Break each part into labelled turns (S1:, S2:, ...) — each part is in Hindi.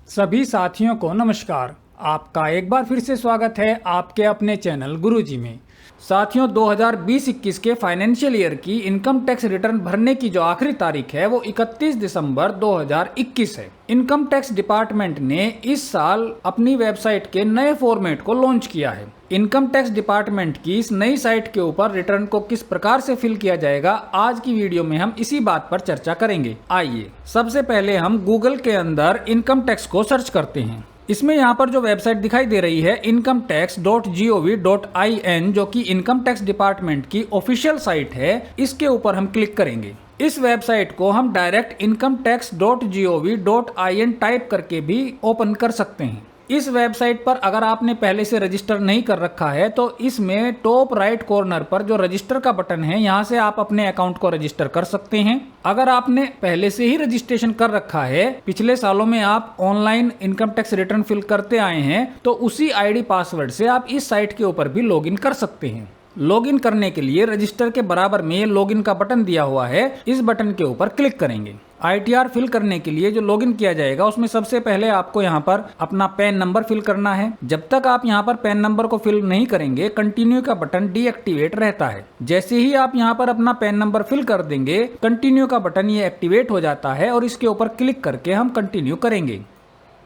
S1: सभी साथियों को नमस्कार। आपका एक बार फिर से स्वागत है आपके अपने चैनल गुरुजी में। साथियों, 2020-21 के फाइनेंशियल ईयर की इनकम टैक्स रिटर्न भरने की जो आखिरी तारीख है वो 31 दिसंबर 2021 है। इनकम टैक्स डिपार्टमेंट ने इस साल अपनी वेबसाइट के नए फॉर्मेट को लॉन्च किया है। इनकम टैक्स डिपार्टमेंट की इस नई साइट के ऊपर रिटर्न को किस प्रकार से फिल किया जाएगा, आज की वीडियो में हम इसी बात पर चर्चा करेंगे। आइए सबसे पहले हम गूगल के अंदर इनकम टैक्स को सर्च करते हैं। इसमें यहाँ पर जो वेबसाइट दिखाई दे रही है incometax.gov.in, जो कि इनकम टैक्स डिपार्टमेंट की ऑफिशियल साइट है, इसके ऊपर हम क्लिक करेंगे। इस वेबसाइट को हम डायरेक्ट incometax.gov.in टाइप करके भी ओपन कर सकते हैं। इस वेबसाइट पर अगर आपने पहले से रजिस्टर नहीं कर रखा है तो इसमें टॉप राइट कॉर्नर पर जो रजिस्टर का बटन है, यहाँ से आप अपने अकाउंट को रजिस्टर कर सकते हैं। अगर आपने पहले से ही रजिस्ट्रेशन कर रखा है, पिछले सालों में आप online income tax return fill करते आए हैं, तो उसी आईडी पासवर्ड से आप इस साइट के ऊपर भी लॉगिन कर सकते हैं। लॉगिन करने के लिए रजिस्टर के बराबर में लॉगिन का बटन दिया हुआ है, इस बटन के ऊपर क्लिक करेंगे। ITR फिल करने के लिए जो लॉगिन किया जाएगा उसमें सबसे पहले आपको यहाँ पर अपना पैन नंबर फिल करना है। जब तक आप यहाँ पर पैन नंबर को फिल नहीं करेंगे, कंटिन्यू का बटन डीएक्टिवेट रहता है। जैसे ही आप यहाँ पर अपना पैन नंबर फिल कर देंगे, कंटिन्यू का बटन ये एक्टिवेट हो जाता है और इसके ऊपर क्लिक करके हम कंटिन्यू करेंगे।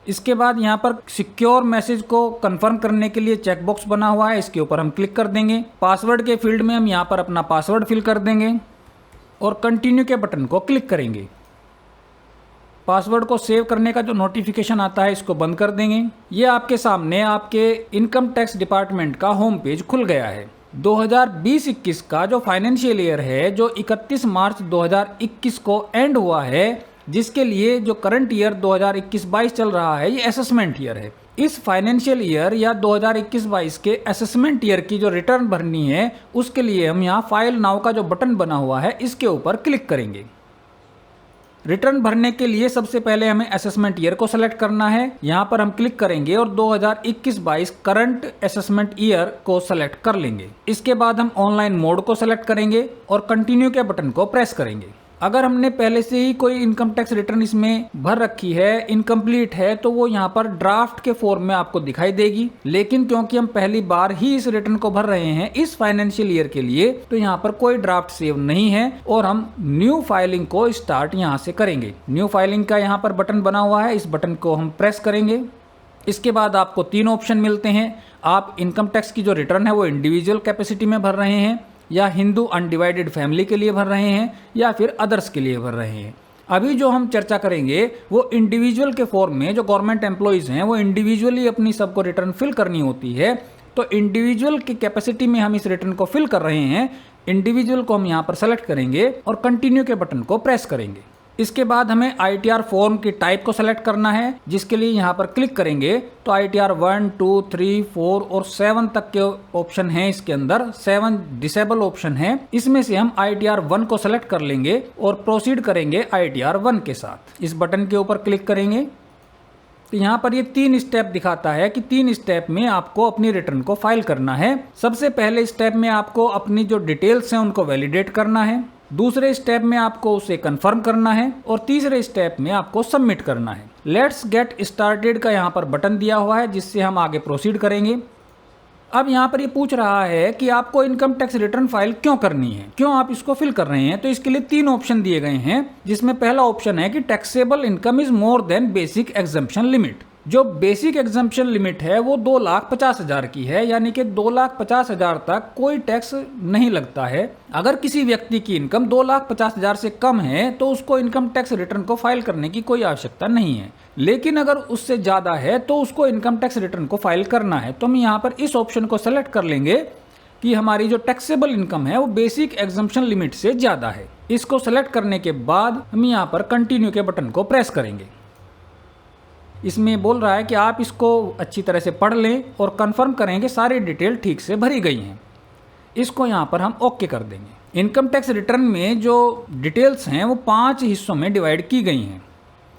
S1: इसके बाद यहाँ पर सिक्योर मैसेज को कंफर्म करने के लिए चेकबॉक्स बना हुआ है, इसके ऊपर हम क्लिक कर देंगे। पासवर्ड के फील्ड में हम यहाँ पर अपना पासवर्ड फिल कर देंगे और कंटिन्यू के बटन को क्लिक करेंगे। पासवर्ड को सेव करने का जो नोटिफिकेशन आता है, इसको बंद कर देंगे। ये आपके सामने आपके इनकम टैक्स डिपार्टमेंट का होम पेज खुल गया है। 2020-21 का जो फाइनेंशियल ईयर है, जो 31 मार्च 2021 को एंड हुआ है, जिसके लिए जो करंट ईयर 2021-22 चल रहा है, ये असेसमेंट ईयर है। इस फाइनेंशियल ईयर या 2021-22 के असेसमेंट ईयर की जो रिटर्न भरनी है, उसके लिए हम यहाँ फाइल नाउ का जो बटन बना हुआ है, इसके ऊपर क्लिक करेंगे। रिटर्न भरने के लिए सबसे पहले हमें असेसमेंट ईयर को सेलेक्ट करना है। यहाँ पर हम क्लिक करेंगे और 2021-22 करंट असेसमेंट ईयर को सेलेक्ट कर लेंगे। इसके बाद हम ऑनलाइन मोड को सेलेक्ट करेंगे और कंटिन्यू के बटन को प्रेस करेंगे। अगर हमने पहले से ही कोई इनकम टैक्स रिटर्न इसमें भर रखी है, इनकम्प्लीट है, तो वो यहाँ पर ड्राफ्ट के फॉर्म में आपको दिखाई देगी। लेकिन क्योंकि हम पहली बार ही इस रिटर्न को भर रहे हैं इस फाइनेंशियल ईयर के लिए, तो यहाँ पर कोई ड्राफ्ट सेव नहीं है और हम न्यू फाइलिंग को स्टार्ट यहाँ से करेंगे। न्यू फाइलिंग का यहाँ पर बटन बना हुआ है, इस बटन को हम प्रेस करेंगे। इसके बाद आपको 3 ऑप्शन मिलते हैं। आप इनकम टैक्स की जो रिटर्न है वो इंडिविजुअल कैपेसिटी में भर रहे हैं, या हिंदू अनडिवाइडेड फैमिली के लिए भर रहे हैं, या फिर अदर्स के लिए भर रहे हैं। अभी जो हम चर्चा करेंगे वो इंडिविजुअल के फॉर्म में। जो गवर्नमेंट एम्प्लॉइज हैं वो इंडिविजुअली अपनी सबको रिटर्न फिल करनी होती है, तो इंडिविजुअल की कैपेसिटी में हम इस रिटर्न को फिल कर रहे हैं। इंडिविजुअल को हम यहाँ पर सेलेक्ट करेंगे और कंटिन्यू के बटन को प्रेस करेंगे। इसके बाद हमें ITR फॉर्म की टाइप को सेलेक्ट करना है, जिसके लिए यहाँ पर क्लिक करेंगे तो ITR 1, 2, 3, 4 और 7 तक के ऑप्शन हैं। इसके अंदर 7 डिसेबल ऑप्शन है। इसमें से हम ITR 1 को सेलेक्ट कर लेंगे और प्रोसीड करेंगे ITR 1 के साथ। इस बटन के ऊपर क्लिक करेंगे तो यहाँ पर ये 3 स्टेप दिखाता है कि 3 स्टेप में आपको अपनी रिटर्न को फाइल करना है। सबसे पहले स्टेप में आपको अपनी जो डिटेल्स हैं उनको वैलिडेट करना है। दूसरे स्टेप में आपको उसे कंफर्म करना है और तीसरे स्टेप में आपको सबमिट करना है। लेट्स गेट स्टार्टेड का यहाँ पर बटन दिया हुआ है, जिससे हम आगे प्रोसीड करेंगे। अब यहाँ पर ये पूछ रहा है कि आपको इनकम टैक्स रिटर्न फाइल क्यों करनी है, क्यों आप इसको फिल कर रहे हैं। तो इसके लिए 3 ऑप्शन दिए गए हैं, जिसमें पहला ऑप्शन है कि taxable income is more than basic exemption limit. जो बेसिक एग्जम्पशन लिमिट है वो 2,50,000 की है, यानी कि 2,50,000 तक कोई टैक्स नहीं लगता है। अगर किसी व्यक्ति की इनकम 2,50,000 से कम है तो उसको इनकम टैक्स रिटर्न को फाइल करने की कोई आवश्यकता नहीं है। लेकिन अगर उससे ज़्यादा है तो उसको इनकम टैक्स रिटर्न को फाइल करना है। तो हम यहाँ पर इस ऑप्शन को सेलेक्ट कर लेंगे कि हमारी जो टैक्सेबल इनकम है वो बेसिक एग्जम्पशन लिमिट से ज़्यादा है। इसको सेलेक्ट करने के बाद हम यहाँ पर कंटिन्यू के बटन को प्रेस करेंगे। इसमें बोल रहा है कि आप इसको अच्छी तरह से पढ़ लें और कंफर्म करें कि सारी डिटेल ठीक से भरी गई हैं। इसको यहाँ पर हम ओके कर देंगे। इनकम टैक्स रिटर्न में जो डिटेल्स हैं वो 5 हिस्सों में डिवाइड की गई हैं।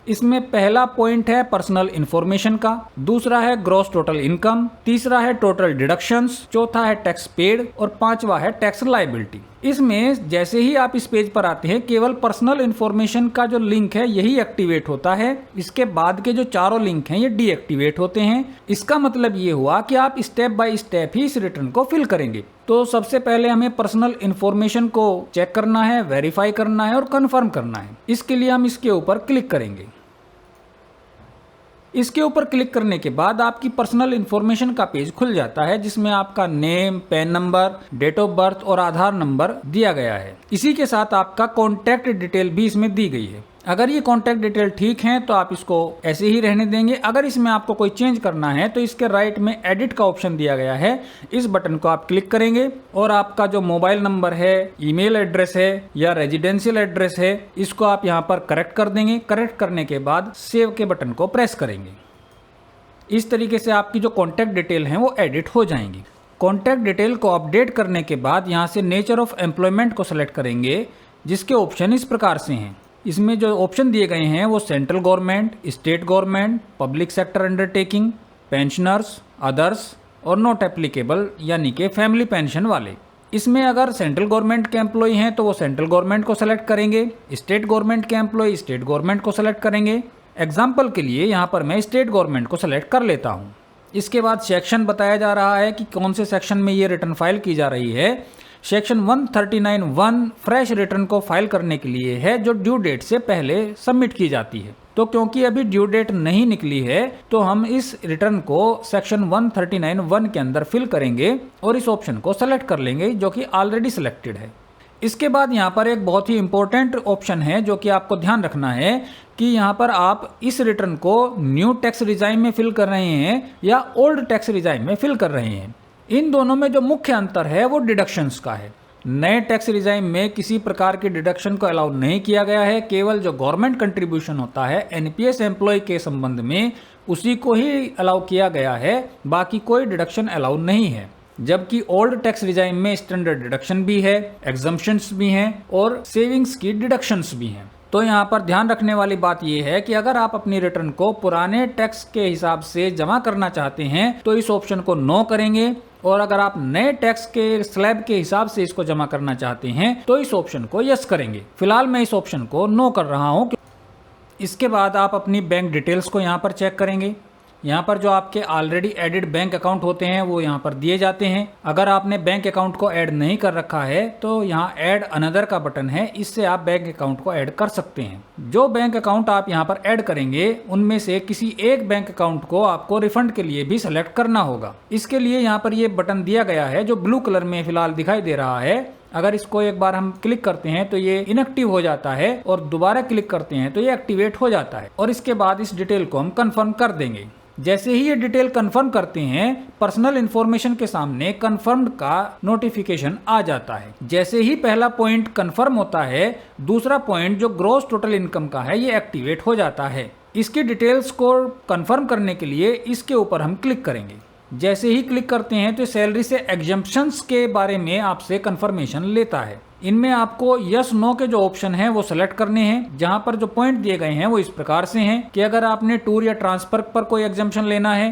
S1: इसमें पहला पॉइंट है पर्सनल इन्फॉर्मेशन का, दूसरा है ग्रॉस टोटल इनकम, तीसरा है टोटल डिडक्शंस, चौथा है टैक्स पेड और 5वां है टैक्स लायबिलिटी। इसमें जैसे ही आप इस पेज पर आते हैं केवल पर्सनल इन्फॉर्मेशन का जो लिंक है यही एक्टिवेट होता है। इसके बाद के जो चारों लिंक हैं ये डीएक्टिवेट होते हैं। इसका मतलब ये हुआ कि आप स्टेप बाय स्टेप ही इस रिटर्न को फिल करेंगे। तो सबसे पहले हमें पर्सनल इन्फॉर्मेशन को चेक करना है, वेरीफाई करना है और कंफर्म करना है। इसके लिए हम इसके ऊपर क्लिक करेंगे। इसके ऊपर क्लिक करने के बाद आपकी पर्सनल इन्फॉर्मेशन का पेज खुल जाता है, जिसमें आपका name, PAN number, date of birth और आधार नंबर दिया गया है। इसी के साथ आपका कॉन्टैक्ट डिटेल भी इसमें दी गई है। अगर ये कॉन्टैक्ट डिटेल ठीक है तो आप इसको ऐसे ही रहने देंगे। अगर इसमें आपको कोई चेंज करना है तो इसके राइट में एडिट का ऑप्शन दिया गया है, इस बटन को आप क्लिक करेंगे और आपका जो मोबाइल नंबर है, ईमेल एड्रेस है या रेजिडेंशियल एड्रेस है, इसको आप यहाँ पर करेक्ट कर देंगे। करेक्ट करने के बाद सेव के बटन को प्रेस करेंगे। इस तरीके से आपकी जो कॉन्टैक्ट डिटेल हैं वो एडिट हो जाएंगी। कॉन्टैक्ट डिटेल को अपडेट करने के बाद यहाँ से नेचर ऑफ एम्प्लॉयमेंट को सेलेक्ट करेंगे, जिसके ऑप्शन इस प्रकार से हैं। इसमें जो ऑप्शन दिए गए हैं वो central government, state government, public sector undertaking, pensioners, others और नॉट एप्लीकेबल यानी कि फैमिली पेंशन वाले। इसमें अगर सेंट्रल गवर्नमेंट के एम्प्लॉय हैं तो वो सेंट्रल गवर्नमेंट को सेलेक्ट करेंगे, स्टेट गवर्नमेंट के एम्प्लॉय स्टेट गवर्नमेंट को सेलेक्ट करेंगे। एग्जाम्पल के लिए यहाँ पर मैं स्टेट गवर्नमेंट को सेलेक्ट कर लेता हूँ। इसके बाद सेक्शन बताया जा रहा है कि कौन से सेक्शन में ये रिटर्न फाइल की जा रही है। सेक्शन 139(1) फ्रेश रिटर्न को फाइल करने के लिए है, जो ड्यू डेट से पहले सबमिट की जाती है। तो क्योंकि अभी ड्यू डेट नहीं निकली है तो हम इस रिटर्न को सेक्शन 139(1) के अंदर फिल करेंगे और इस ऑप्शन को सेलेक्ट कर लेंगे जो कि ऑलरेडी सिलेक्टेड है। इसके बाद यहाँ पर एक बहुत ही इंपॉर्टेंट ऑप्शन है जो कि आपको ध्यान रखना है कि यहाँ पर आप इस रिटर्न को न्यू टैक्स रिजाइम में फिल कर रहे हैं या ओल्ड टैक्स रिजाइम में फिल कर रहे हैं। इन दोनों में जो मुख्य अंतर है वो डिडक्शंस का है। नए टैक्स रिजाइम में किसी प्रकार की डिडक्शन को अलाउ नहीं किया गया है, केवल जो गवर्नमेंट कंट्रीब्यूशन होता है एनपीएस एम्प्लॉय के संबंध में उसी को ही अलाउ किया गया है, बाकी कोई डिडक्शन अलाउ नहीं है। जबकि ओल्ड टैक्स रिजाइम में स्टैंडर्ड डिडक्शन भी है, एग्जम्पशंस भी हैं और सेविंग्स की डिडक्शंस भी हैं। तो यहाँ पर ध्यान रखने वाली बात यह है कि अगर आप अपनी रिटर्न को पुराने टैक्स के हिसाब से जमा करना चाहते हैं तो इस ऑप्शन को नो करेंगे, और अगर आप नए टैक्स के स्लैब के हिसाब से इसको जमा करना चाहते हैं तो इस ऑप्शन को यस करेंगे। फिलहाल मैं इस ऑप्शन को नो कर रहा हूँ। इसके बाद आप अपनी बैंक डिटेल्स को यहाँ पर चेक करेंगे। यहाँ पर जो आपके ऑलरेडी एडिड बैंक अकाउंट होते हैं वो यहाँ पर दिए जाते हैं। अगर आपने बैंक अकाउंट को ऐड नहीं कर रखा है तो यहाँ ऐड अनदर का बटन है, इससे आप बैंक अकाउंट को ऐड कर सकते हैं। जो बैंक अकाउंट आप यहाँ पर ऐड करेंगे उनमें से किसी एक बैंक अकाउंट को आपको रिफंड के लिए भी सेलेक्ट करना होगा। इसके लिए यहाँ पर ये बटन दिया गया है जो ब्लू कलर में फिलहाल दिखाई दे रहा है। अगर इसको एक बार हम क्लिक करते हैं तो ये इनएक्टिव हो जाता है और दोबारा क्लिक करते हैं तो ये एक्टिवेट हो जाता है, और इसके बाद इस डिटेल को हम कंफर्म कर देंगे। जैसे ही ये डिटेल कंफर्म करते हैं पर्सनल इंफॉर्मेशन के सामने कंफर्म्ड का नोटिफिकेशन आ जाता है। जैसे ही पहला पॉइंट कंफर्म होता है, दूसरा पॉइंट जो ग्रॉस टोटल इनकम का है ये एक्टिवेट हो जाता है। इसकी डिटेल्स को कंफर्म करने के लिए इसके ऊपर हम क्लिक करेंगे। जैसे ही क्लिक करते हैं तो सैलरी से एग्जम्पशंस के बारे में आपसे कंफर्मेशन लेता है। इनमें आपको यस नो के जो ऑप्शन हैं वो सेलेक्ट करने हैं, जहां पर जो पॉइंट दिए गए हैं वो इस प्रकार से हैं कि अगर आपने टूर या ट्रांसफर पर कोई एग्जम्पशन लेना है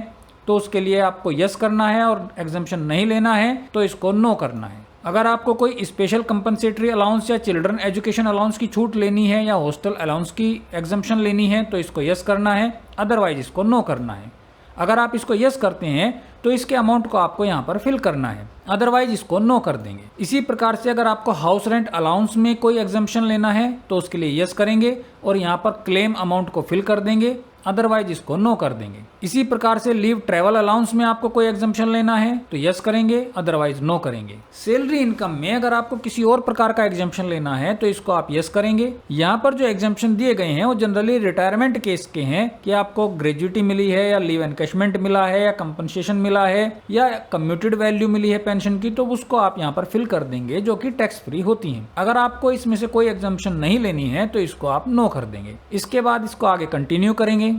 S1: तो उसके लिए आपको यस करना है, और एग्जम्पशन नहीं लेना है तो इसको नो करना है। अगर आपको कोई स्पेशल कंपनसेटरी अलाउंस या चिल्ड्रन एजुकेशन अलाउंस की छूट लेनी है या हॉस्टल अलाउंस की एग्जम्पशन लेनी है तो इसको यस करना है, अदरवाइज इसको नो करना है। अगर आप इसको यस करते हैं तो इसके अमाउंट को आपको यहाँ पर फिल करना है, अदरवाइज इसको नो कर देंगे। इसी प्रकार से अगर आपको हाउस रेंट अलाउंस में कोई एग्जम्पशन लेना है तो उसके लिए यस करेंगे और यहाँ पर क्लेम अमाउंट को फिल कर देंगे, अदरवाइज इसको नो कर देंगे। इसी प्रकार से लीव ट्रैवल अलाउंस में आपको कोई एग्जम्पशन लेना है तो यस करेंगे, अदरवाइज नो करेंगे। सैलरी इनकम में अगर आपको किसी और प्रकार का एग्जम्पशन लेना है तो इसको आप यस करेंगे। यहाँ पर जो एग्जम्पशन दिए गए हैं वो जनरली रिटायरमेंट केस के हैं कि आपको ग्रेजुइटी मिली है या लीव एनकैशमेंट मिला है या कंपनसेशन मिला है या कम्यूटेड वैल्यू मिली है पेंशन की, तो उसको आप यहाँ पर फिल कर देंगे जो कि टैक्स फ्री होती हैं। अगर आपको इसमें से कोई एग्जम्पशन नहीं लेनी है तो इसको आप नो कर देंगे। इसके बाद इसको आगे कंटिन्यू करेंगे।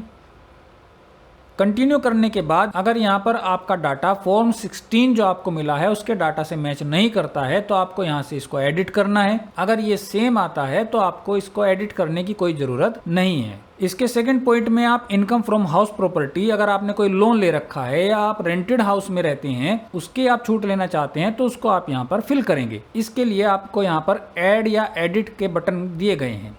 S1: कंटिन्यू करने के बाद अगर यहाँ पर आपका डाटा फॉर्म 16 जो आपको मिला है उसके डाटा से मैच नहीं करता है तो आपको यहाँ से इसको एडिट करना है। अगर ये सेम आता है तो आपको इसको एडिट करने की कोई जरूरत नहीं है। इसके सेकंड पॉइंट में आप इनकम फ्रॉम हाउस प्रॉपर्टी, अगर आपने कोई लोन ले रखा है या आप रेंटेड हाउस में रहते हैं उसके आप छूट लेना चाहते हैं तो उसको आप यहाँ पर फिल करेंगे। इसके लिए आपको यहाँ पर ऐड या एडिट के बटन दिए गए हैं।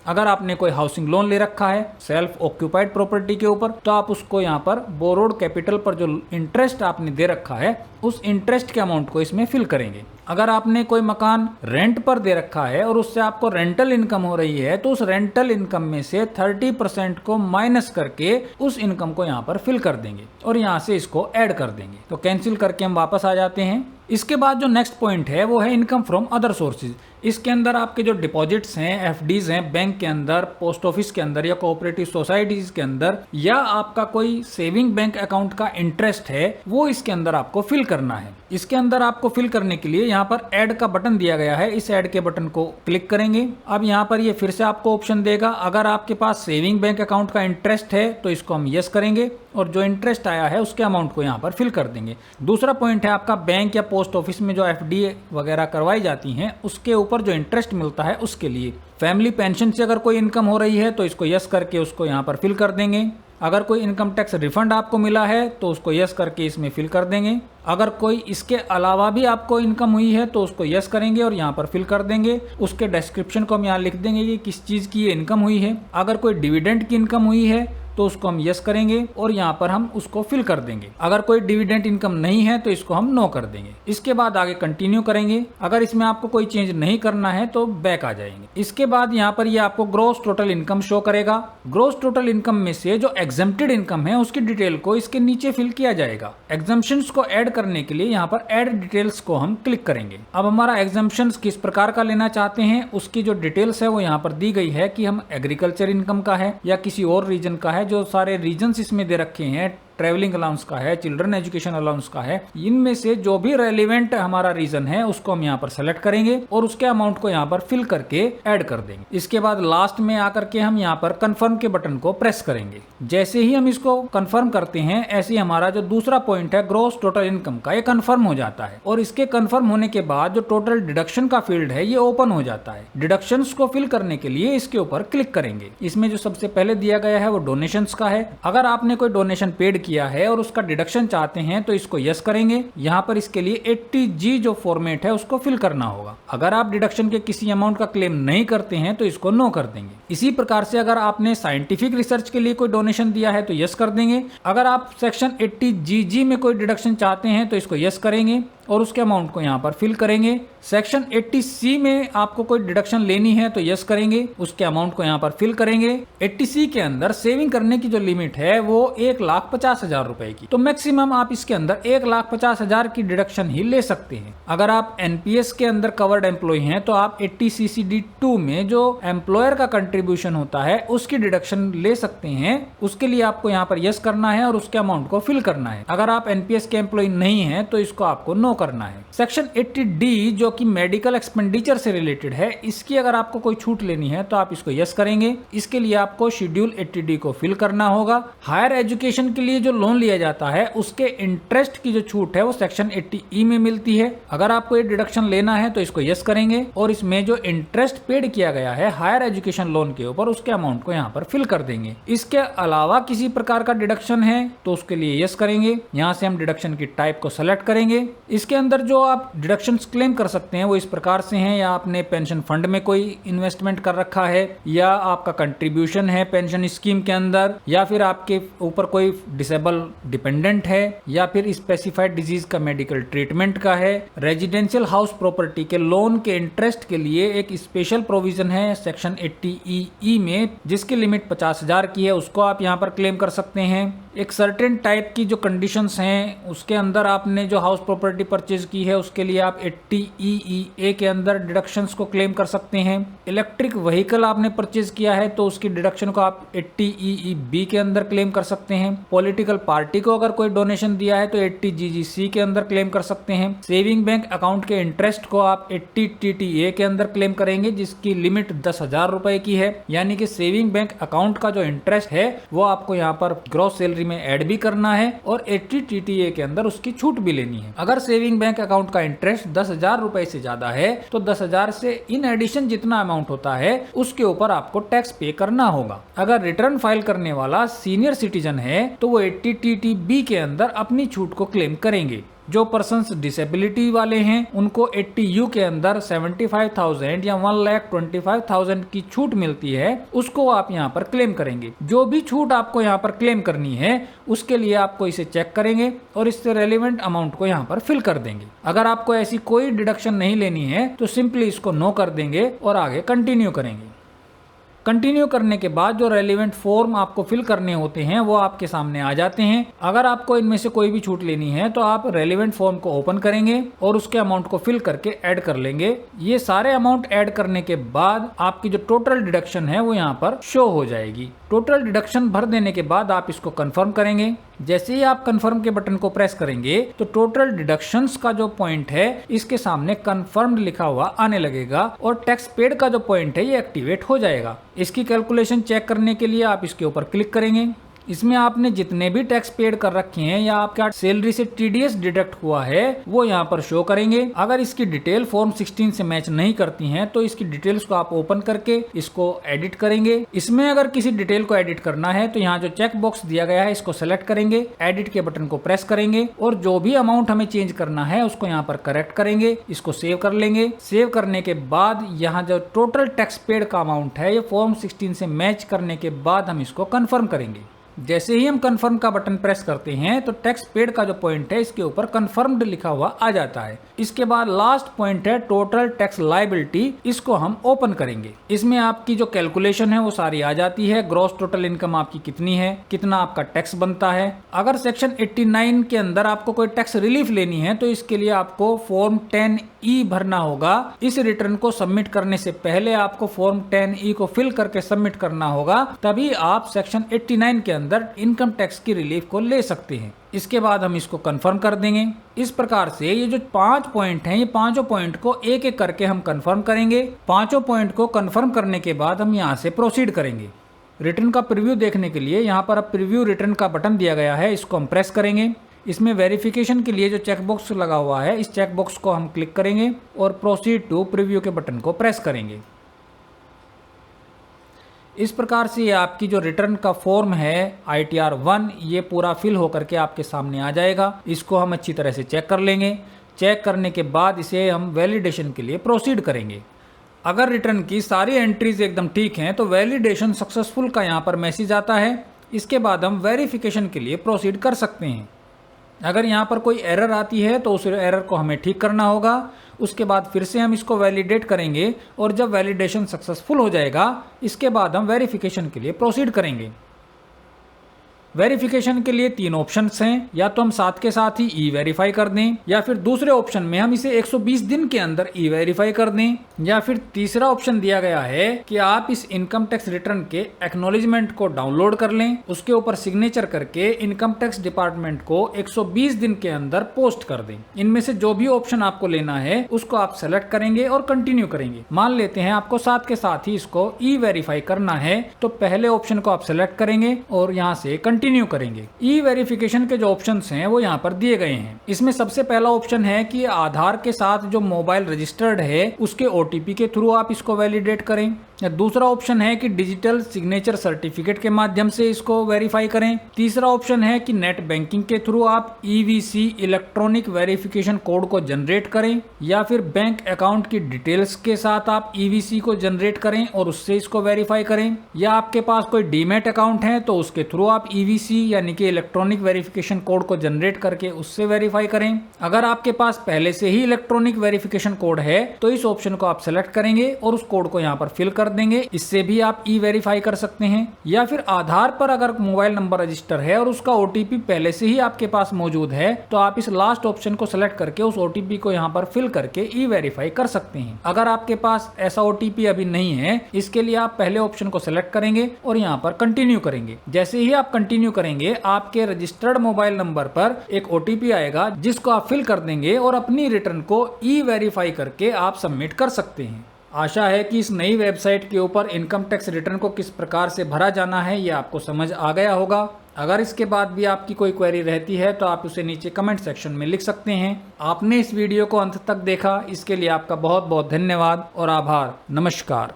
S1: अगर आपने कोई हाउसिंग लोन ले रखा है सेल्फ ऑक्यूपाइड प्रॉपर्टी के ऊपर तो आप उसको यहाँ पर बोरोड कैपिटल पर जो इंटरेस्ट आपने दे रखा है उस इंटरेस्ट के अमाउंट को इसमें फिल करेंगे। अगर आपने कोई मकान रेंट पर दे रखा है और उससे आपको रेंटल इनकम हो रही है तो उस रेंटल इनकम में से 30% को माइनस करके उस इनकम को यहाँ पर फिल कर देंगे और यहाँ से इसको ऐड कर देंगे। तो कैंसिल करके हम वापस आ जाते हैं। इसके बाद जो नेक्स्ट पॉइंट है वो है इनकम फ्रॉम अदर सोर्सेज। इसके अंदर आपके जो डिपॉजिट्स हैं, एफडीज हैं बैंक के अंदर, पोस्ट ऑफिस के अंदर या कोऑपरेटिव सोसाइटीज के अंदर, या आपका कोई सेविंग बैंक अकाउंट का इंटरेस्ट है वो इसके अंदर आपको फिल करना है। इसके अंदर आपको फिल करने के लिए यहाँ पर ऐड का बटन दिया गया है, इस ऐड के बटन को क्लिक करेंगे। अब यहाँ पर ये फिर से आपको ऑप्शन देगा। अगर आपके पास सेविंग बैंक अकाउंट का इंटरेस्ट है तो इसको हम यस करेंगे और जो इंटरेस्ट आया है उसके अमाउंट को यहाँ पर फिल कर देंगे। दूसरा पॉइंट है आपका बैंक या पोस्ट ऑफिस में जो एफडी वगैरह करवाई जाती हैं उसके ऊपर जो इंटरेस्ट मिलता है उसके लिए। फैमिली पेंशन से अगर कोई इनकम हो रही है तो इसको यस करके उसको यहाँ पर फिल कर देंगे। अगर कोई इनकम टैक्स रिफंड आपको मिला है तो उसको यस करके इसमें फिल कर देंगे। अगर कोई इसके अलावा भी आपको इनकम हुई है तो उसको यस करेंगे और यहाँ पर फिल कर देंगे। उसके डिस्क्रिप्शन को हम यहाँ लिख देंगे कि किस चीज़ की ये इनकम हुई है। अगर कोई डिविडेंड की इनकम हुई है तो उसको हम यस करेंगे और यहाँ पर हम उसको फिल कर देंगे। अगर कोई डिविडेंड इनकम नहीं है तो इसको हम नो कर देंगे। इसके बाद आगे कंटिन्यू करेंगे। अगर इसमें आपको कोई चेंज नहीं करना है तो बैक आ जाएंगे। इसके बाद यहाँ पर ये आपको ग्रॉस टोटल इनकम शो करेगा। ग्रॉस टोटल इनकम में से जो एग्जम्प्टेड इनकम है उसकी डिटेल को इसके नीचे फिल किया जाएगा। एग्जम्पशंस को ऐड करने के लिए यहाँ पर ऐड डिटेल्स को हम क्लिक करेंगे। अब हमारा एग्जम्पशंस किस प्रकार का लेना चाहते हैं उसकी जो डिटेल्स है वो यहाँ पर दी गई है कि हम एग्रीकल्चर इनकम का है या किसी और रीजन का है। जो सारे रीजन्स इसमें दे रखे हैं, ट्रैवलिंग अलाउंस का है, चिल्ड्रन एजुकेशन अलाउंस का है, इनमें से जो भी रेलिवेंट हमारा रीजन है उसको हम यहाँ पर सेलेक्ट करेंगे और उसके अमाउंट को यहाँ पर फिल करके ऐड कर देंगे। इसके बाद लास्ट में आकर के हम यहाँ पर कंफर्म के बटन को प्रेस करेंगे। जैसे ही हम इसको कंफर्म करते हैं ऐसे ही हमारा जो दूसरा पॉइंट है ग्रॉस टोटल इनकम का, ये कंफर्म हो जाता है और इसके कंफर्म होने के बाद जो टोटल डिडक्शन का फील्ड है ये ओपन हो जाता है। डिडक्शंस को फिल करने के लिए इसके ऊपर क्लिक करेंगे। इसमें जो सबसे पहले दिया गया है वो डोनेशंस का है। अगर आपने कोई डोनेशन पेड किया है और उसका डिडक्शन चाहते हैं तो इसको यस करेंगे। यहाँ पर इसके लिए 80G जो फॉर्मेट है उसको फिल करना होगा। अगर आप डिडक्शन के किसी अमाउंट का क्लेम नहीं करते हैं तो इसको नो कर देंगे। इसी प्रकार से अगर आपने साइंटिफिक रिसर्च के लिए कोई डोनेशन दिया है तो यस कर देंगे। अगर आप सेक्शन 80GG में कोई डिडक्शन चाहते हैं तो इसको यस करेंगे और उसके अमाउंट को यहाँ पर फिल करेंगे। सेक्शन 80C में आपको कोई डिडक्शन लेनी है तो यस करेंगे, उसके अमाउंट को यहाँ पर फिल करेंगे। 80C के अंदर सेविंग करने की जो लिमिट है वो 1,50,000 रुपए की, तो मैक्सिमम आप इसके अंदर 1,50,000 की डिडक्शन ही ले सकते हैं। अगर आप NPS के अंदर कवर्ड एम्प्लॉय हैं तो आप 80CCD2 में जो एम्प्लॉयर का कंट्रीब्यूशन होता है उसकी डिडक्शन ले सकते हैं। उसके लिए आपको यहाँ पर यस करना है और उसके अमाउंट को फिल करना है। अगर आप NPS के एम्प्लॉय नहीं है तो इसको आपको नो करना है। सेक्शन 80D जो कि मेडिकल एक्सपेंडिचर से रिलेटेड है, इसकी अगर आपको कोई छूट लेनी है तो आप इसको यस करेंगे। इसके लिए आपको शेड्यूल 80D को फिल करना होगा। हायर एजुकेशन के लिए जो लोन लिया जाता है उसके इंटरेस्ट की जो छूट है वो सेक्शन 80E में मिलती है। अगर आपको ये डिडक्शन लेना है तो इसको यस करेंगे और इसमें जो इंटरेस्ट पेड किया गया है हायर एजुकेशन लोन के ऊपर उसके अमाउंट को यहाँ पर फिल कर देंगे। इसके अलावा किसी प्रकार का डिडक्शन है तो उसके लिए यस करेंगे। यहाँ से हम डिडक्शन की टाइप को सेलेक्ट करेंगे। इसके अंदर जो आप डिडक्शंस क्लेम कर सकते हैं वो इस प्रकार से हैं, या आपने पेंशन फंड में कोई इन्वेस्टमेंट कर रखा है, या आपका कंट्रीब्यूशन है पेंशन स्कीम के अंदर, या फिर आपके ऊपर कोई डिसेबल डिपेंडेंट है, या फिर स्पेसिफाइड डिजीज का मेडिकल ट्रीटमेंट का है। रेजिडेंशियल हाउस प्रॉपर्टी के लोन के इंटरेस्ट के लिए एक स्पेशल प्रोविजन है सेक्शन 80EE में जिसकी लिमिट 50,000 की है, उसको आप यहाँ पर क्लेम कर सकते हैं। एक सर्टेन टाइप की जो कंडीशंस हैं उसके अंदर आपने जो हाउस प्रॉपर्टी परचेज की है उसके लिए आप 80EEA के अंदर डिडक्शंस को क्लेम कर सकते हैं। इलेक्ट्रिक व्हीकल आपने परचेज किया है तो उसकी डिडक्शन को आप 80EEB के अंदर क्लेम कर सकते हैं। पॉलिटिकल पार्टी को अगर कोई डोनेशन दिया है तो 80GGC के अंदर क्लेम कर सकते हैं। सेविंग बैंक अकाउंट के इंटरेस्ट को आप 80TTA के अंदर क्लेम करेंगे जिसकी लिमिट 10,000 रुपए की है, यानी कि सेविंग बैंक अकाउंट का जो इंटरेस्ट है वो आपको यहाँ पर ग्रॉस सैलरी एंट्री में ऐड भी करना है और 80 TTA के अंदर उसकी छूट भी लेनी है। अगर सेविंग बैंक अकाउंट का इंटरेस्ट 10,000 रुपए से ज्यादा है तो 10,000 से इन एडिशन जितना अमाउंट होता है उसके ऊपर आपको टैक्स पे करना होगा। अगर रिटर्न फाइल करने वाला सीनियर सिटीजन है तो वो 80 TTB के अंदर अपनी छूट को क्लेम करेंगे। जो पर्सन्स डिसेबिलिटी वाले हैं उनको 80U के अंदर 75,000 या 1,25,000 की छूट मिलती है, उसको आप यहाँ पर क्लेम करेंगे। जो भी छूट आपको यहाँ पर क्लेम करनी है उसके लिए आपको इसे चेक करेंगे और इससे रेलिवेंट अमाउंट को यहाँ पर फिल कर देंगे। अगर आपको ऐसी कोई डिडक्शन नहीं लेनी है तो सिंपली इसको नो कर देंगे और आगे कंटिन्यू करेंगे। कंटिन्यू करने के बाद जो रेलिवेंट फॉर्म आपको फिल करने होते हैं वो आपके सामने आ जाते हैं। अगर आपको इनमें से कोई भी छूट लेनी है तो आप रेलिवेंट फॉर्म को ओपन करेंगे और उसके अमाउंट को फिल करके ऐड कर लेंगे। ये सारे अमाउंट ऐड करने के बाद आपकी जो टोटल डिडक्शन है वो यहाँ पर शो हो जाएगी। टोटल डिडक्शन भर देने के बाद आप इसको कंफर्म करेंगे। जैसे ही आप कंफर्म के बटन को प्रेस करेंगे तो टोटल डिडक्शंस का जो पॉइंट है इसके सामने कंफर्म्ड लिखा हुआ आने लगेगा और टैक्स पेड का जो पॉइंट है ये एक्टिवेट हो जाएगा। इसकी कैलकुलेशन चेक करने के लिए आप इसके ऊपर क्लिक करेंगे। इसमें आपने जितने भी टैक्स पेड कर रखे हैं या आपका सैलरी से TDS डिडक्ट हुआ है वो यहाँ पर शो करेंगे। अगर इसकी डिटेल फॉर्म 16 से मैच नहीं करती हैं तो इसकी डिटेल्स को आप ओपन करके इसको एडिट करेंगे। इसमें अगर किसी डिटेल को एडिट करना है तो यहाँ जो चेक बॉक्स दिया गया है इसको सेलेक्ट करेंगे, एडिट के बटन को प्रेस करेंगे और जो भी अमाउंट हमें चेंज करना है उसको यहाँ पर करेक्ट करेंगे। इसको सेव कर लेंगे। सेव करने के बाद यहाँ जो टोटल टैक्स पेड का अमाउंट है ये फॉर्म 16 से मैच करने के बाद हम इसको कंफर्म करेंगे। जैसे ही हम कंफर्म का बटन प्रेस करते हैं तो टैक्स पेड का जो पॉइंट है इसके ऊपर कंफर्म्ड लिखा हुआ आ जाता है। इसके बाद लास्ट पॉइंट है टोटल टैक्स लायबिलिटी, इसको हम ओपन करेंगे। इसमें आपकी जो कैलकुलेशन है वो सारी आ जाती है। ग्रॉस टोटल इनकम आपकी कितनी है, कितना आपका टैक्स बनता है। अगर सेक्शन 89 के अंदर आपको कोई टैक्स रिलीफ लेनी है तो इसके लिए आपको फॉर्म 10E भरना होगा। इस रिटर्न को सबमिट करने से पहले आपको फॉर्म 10E को फिल करके सबमिट करना होगा, तभी आप सेक्शन 89 के अंदर इनकम टैक्स की रिलीफ को ले सकते हैं। इसके बाद हम इसको कंफर्म कर देंगे। इस प्रकार से ये जो 5 पॉइंट हैं ये पांचों पॉइंट को एक एक करके हम कंफर्म करेंगे। पांचों पॉइंट को कंफर्म करने के बाद हम यहाँ से प्रोसीड करेंगे। रिटर्न का प्रीव्यू देखने के लिए यहाँ पर अब प्रीव्यू रिटर्न का बटन दिया गया है, इसको हम प्रेस करेंगे। इसमें वेरिफिकेशन के लिए जो चेकबॉक्स लगा हुआ है इस चेकबॉक्स को हम क्लिक करेंगे और प्रोसीड टू प्रीव्यू के बटन को प्रेस करेंगे। इस प्रकार से ये आपकी जो रिटर्न का फॉर्म है ITR 1 ये पूरा फिल होकर के आपके सामने आ जाएगा। इसको हम अच्छी तरह से चेक कर लेंगे। चेक करने के बाद इसे हम वैलिडेशन के लिए प्रोसीड करेंगे। अगर रिटर्न की सारी एंट्रीज एकदम ठीक हैं तो वैलिडेशन सक्सेसफुल का यहाँ पर मैसेज आता है। इसके बाद हम वेरिफिकेशन के लिए प्रोसीड कर सकते हैं। अगर यहाँ पर कोई एरर आती है तो उस एरर को हमें ठीक करना होगा। उसके बाद फिर से हम इसको वैलिडेट करेंगे और जब वैलिडेशन सक्सेसफुल हो जाएगा इसके बाद हम वेरिफिकेशन के लिए प्रोसीड करेंगे। वेरिफिकेशन के लिए 3 ऑप्शंस हैं, या तो हम साथ के साथ ही ई वेरीफाई कर दें, या फिर दूसरे ऑप्शन में हम इसे 120 दिन के अंदर ई वेरीफाई कर दें, या फिर तीसरा ऑप्शन दिया गया है कि आप इस इनकम टैक्स रिटर्न के एक्नॉलेजमेंट को डाउनलोड कर लें, उसके ऊपर सिग्नेचर करके इनकम टैक्स डिपार्टमेंट को 120 दिन के अंदर पोस्ट कर दें। इनमें से जो भी ऑप्शन आपको लेना है उसको आप सेलेक्ट करेंगे और कंटिन्यू करेंगे। मान लेते हैं आपको साथ के साथ ही इसको ई वेरीफाई करना है, तो पहले ऑप्शन को आप सेलेक्ट करेंगे और यहाँ से कंटिन्यू करेंगे। ई वेरिफिकेशन के जो ऑप्शंस हैं वो यहाँ पर दिए गए हैं। इसमें सबसे पहला ऑप्शन है कि आधार के साथ जो मोबाइल रजिस्टर्ड है उसके OTP के थ्रू आप इसको वैलिडेट करें। दूसरा ऑप्शन है कि डिजिटल सिग्नेचर सर्टिफिकेट के माध्यम से इसको वेरीफाई करें। तीसरा ऑप्शन है कि नेट बैंकिंग के थ्रू आप EVC इलेक्ट्रॉनिक वेरिफिकेशन कोड को जनरेट करें, या फिर बैंक अकाउंट की डिटेल्स के साथ आप EVC को जनरेट करें और उससे इसको वेरीफाई करें, या आपके पास कोई डीमैट अकाउंट है तो उसके थ्रू आप EVC यानी कि इलेक्ट्रॉनिक वेरिफिकेशन कोड को जनरेट करके उससे वेरीफाई करें। अगर आपके पास पहले से ही इलेक्ट्रॉनिक वेरिफिकेशन कोड है तो इस ऑप्शन को आप सेलेक्ट करेंगे और उस कोड को यहाँ पर फिल कर देंगे। इससे भी आप ई वेरीफाई कर सकते हैं। या फिर आधार पर अगर मोबाइल नंबर रजिस्टर है और उसका OTP पहले से ही आपके पास मौजूद है तो आप इस लास्ट ऑप्शन को सेलेक्ट करके उस OTP को यहाँ पर फिल करके ई वेरीफाई कर सकते हैं। अगर आपके पास ऐसा OTP अभी नहीं है, इसके लिए आप पहले ऑप्शन को सेलेक्ट करेंगे और यहाँ पर कंटिन्यू करेंगे। जैसे ही आप कंटिन्यू करेंगे आपके रजिस्टर्ड मोबाइल नंबर पर एक OTP आएगा जिसको आप फिल कर देंगे और अपनी रिटर्न को ई वेरीफाई करके आप सबमिट कर सकते हैं। आशा है कि इस नई वेबसाइट के ऊपर इनकम टैक्स रिटर्न को किस प्रकार से भरा जाना है ये आपको समझ आ गया होगा। अगर इसके बाद भी आपकी कोई क्वेरी रहती है तो आप उसे नीचे कमेंट सेक्शन में लिख सकते हैं। आपने इस वीडियो को अंत तक देखा, इसके लिए आपका बहुत बहुत धन्यवाद और आभार। नमस्कार।